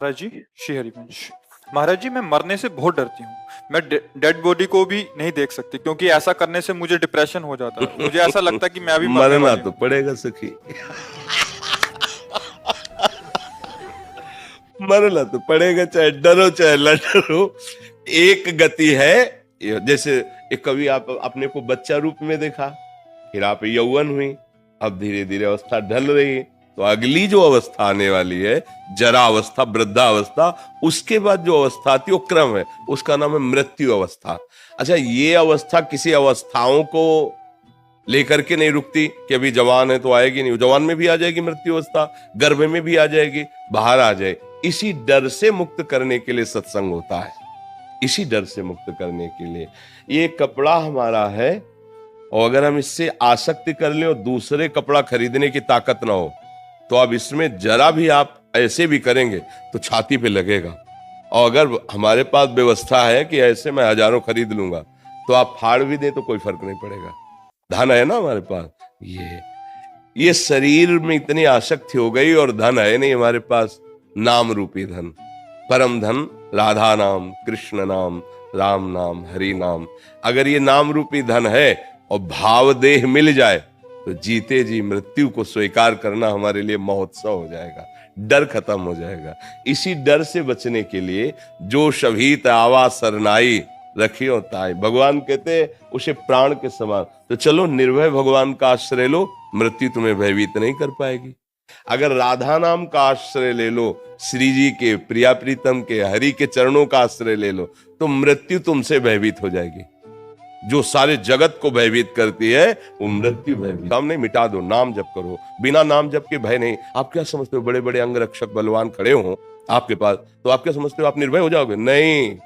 महाराज जी, श्री हरिवंश। महाराज जी, मैं मरने से बहुत डरती हूँ। मैं डेड बॉडी को भी नहीं देख सकती क्योंकि ऐसा करने से मुझे डिप्रेशन हो जाता है। मुझे ऐसा लगता है कि मैं अभी मरने मरना वाली तो हूँ। पड़ेगा सखी। मरना तो पड़ेगा, चाहे डरो चाहे न डरो। एक गति है, जैसे एक कभी आप अपने को बच्चा रूप में देखा, फिर आप यौवन हुई, अब धीरे धीरे अवस्था ढल रही, तो अगली जो अवस्था आने वाली है, जरा अवस्था, वृद्धावस्था, उसके बाद जो अवस्था आती है वो क्रम है, उसका नाम है मृत्यु अवस्था। अच्छा, ये अवस्था किसी अवस्थाओं को लेकर के नहीं रुकती कि अभी जवान है तो आएगी नहीं, जवान में भी आ जाएगी मृत्यु अवस्था, गर्भ में भी आ जाएगी, बाहर आ जाए। इसी डर से मुक्त करने के लिए सत्संग होता है, इसी डर से मुक्त करने के लिए। ये कपड़ा हमारा है, और अगर हम इससे आसक्ति कर लें और दूसरे कपड़ा खरीदने की ताकत ना हो, तो अब इसमें जरा भी आप ऐसे भी करेंगे तो छाती पे लगेगा। और अगर हमारे पास व्यवस्था है कि ऐसे मैं हजारों खरीद लूंगा, तो आप फाड़ भी दें तो कोई फर्क नहीं पड़ेगा। धन है ना हमारे पास। ये शरीर में इतनी आसक्ति हो गई, और धन है नहीं हमारे पास, नाम रूपी धन, परम धन, राधा नाम, कृष्ण नाम, राम नाम, हरि नाम। अगर ये नाम रूपी धन है और भाव देह मिल जाए, तो जीते जी मृत्यु को स्वीकार करना हमारे लिए महोत्सव हो जाएगा, डर खत्म हो जाएगा। इसी डर से बचने के लिए जो शभीत आवा सरनाई रखियो ताई, भगवान कहते उसे प्राण के समान। तो चलो निर्भय भगवान का आश्रय लो, मृत्यु तुम्हें भयभीत नहीं कर पाएगी। अगर राधा नाम का आश्रय ले लो, श्री जी के, प्रिया प्रीतम के, हरि के चरणों का आश्रय ले लो, तो मृत्यु तुमसे भयभीत हो जाएगी। जो सारे जगत को भयभीत करती है वो मृत्यु भयभीत। नाम नहीं, मिटा दो, नाम जप करो, बिना नाम जप के भय नहीं। आप क्या समझते हो बड़े बड़े अंगरक्षक बलवान खड़े हो आपके पास, तो आप क्या समझते हो आप निर्भय हो जाओगे? नहीं,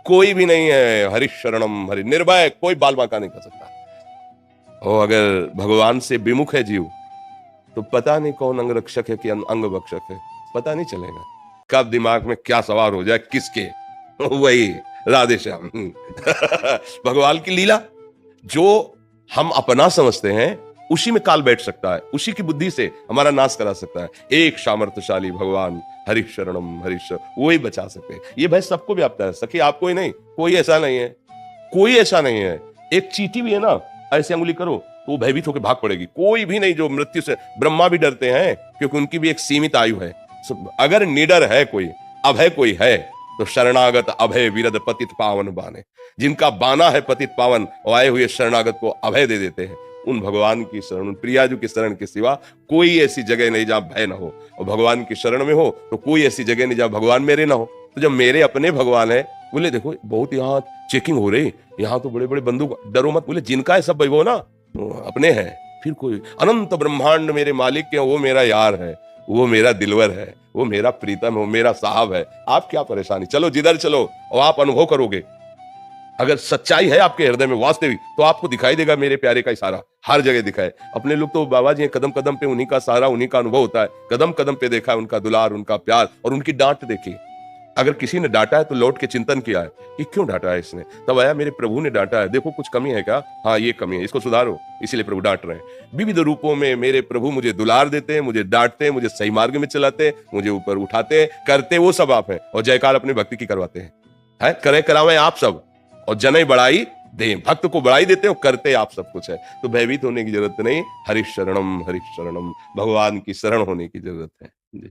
कोई भी नहीं है। हरि शरणम हरि, निर्भय कोई बाल बांका नहीं कर सकता। और अगर भगवान से विमुख है जीव, तो पता नहीं कौन अंगरक्षक है कि अंग भक्षक है, पता नहीं चलेगा। कब दिमाग में क्या सवार हो जाए किसके, वही राधे श्याम। भगवान की लीला, जो हम अपना समझते हैं उसी में काल बैठ सकता है, उसी की बुद्धि से हमारा नाश करा सकता है। एक सामर्थ्यशाली भगवान, हरि शरणम हरि शरण, वो ही बचा सकते हैं। ये भय सबको व्याप्त है सखी, आपको ही नहीं, कोई ऐसा नहीं है, कोई ऐसा नहीं है। एक चींटी भी है ना, ऐसे अंगुली करो तो भयभीत होकर भाग पड़ेगी। कोई भी नहीं जो मृत्यु से, ब्रह्मा भी डरते हैं क्योंकि उनकी भी एक सीमित आयु है। अगर निडर है कोई, अभय कोई है, तो शरणागत अभय विरद पतित पावन बाने। जिनका बाना है पतित पावन, और आए हुए शरणागत को अभय दे देते हैं। उन भगवान की शरण, उन प्रियाजू की शरण के सिवा कोई ऐसी जगह नहीं जहां भय ना हो। और भगवान की शरण में हो तो कोई ऐसी जगह नहीं जहां भगवान मेरे ना हो। तो जब मेरे अपने भगवान है, बोले देखो बहुत यहाँ चेकिंग हो रही, यहाँ तो बड़े बड़े बंदूक, डरो मत। बोले जिनका है सब वैभव ना, अपने हैं, फिर कोई अनंत ब्रह्मांड मेरे मालिक के, वो मेरा यार है, वो मेरा दिलवर है, वो मेरा प्रीतम है, वो मेरा साहब है। आप क्या परेशानी, चलो जिधर चलो और आप अनुभव करोगे। अगर सच्चाई है आपके हृदय में वास्तविक, तो आपको दिखाई देगा मेरे प्यारे का इशारा, हर जगह दिखाए। अपने लोग तो बाबा जी कदम कदम पे उन्हीं का सहारा, उन्हीं का अनुभव होता है। कदम कदम पे देखा है उनका दुलार, उनका प्यार, और उनकी डांट देखी। अगर किसी ने डांटा है तो लौट के चिंतन किया है कि क्यों डांटा है इसने, तब आया मेरे प्रभु ने डांटा है, देखो कुछ कमी है क्या, हाँ ये कमी है, इसको सुधारो, इसीलिए प्रभु डांट रहे हैं। विविध रूपों में मेरे प्रभु मुझे दुलार देते हैं, मुझे डांटते हैं, मुझे सही मार्ग में चलाते हैं, मुझे ऊपर उठाते हैं, करते वो सब आप हैं। और जयकार अपने भक्ति की करवाते हैं, है करे करावे आप सब, और जनई बढ़ाई दे, भक्त को बढ़ाई देते हो, करते आप सब कुछ है। तो भयभीत होने की जरूरत नहीं, हरि शरणम, भगवान की शरण होने की जरूरत है।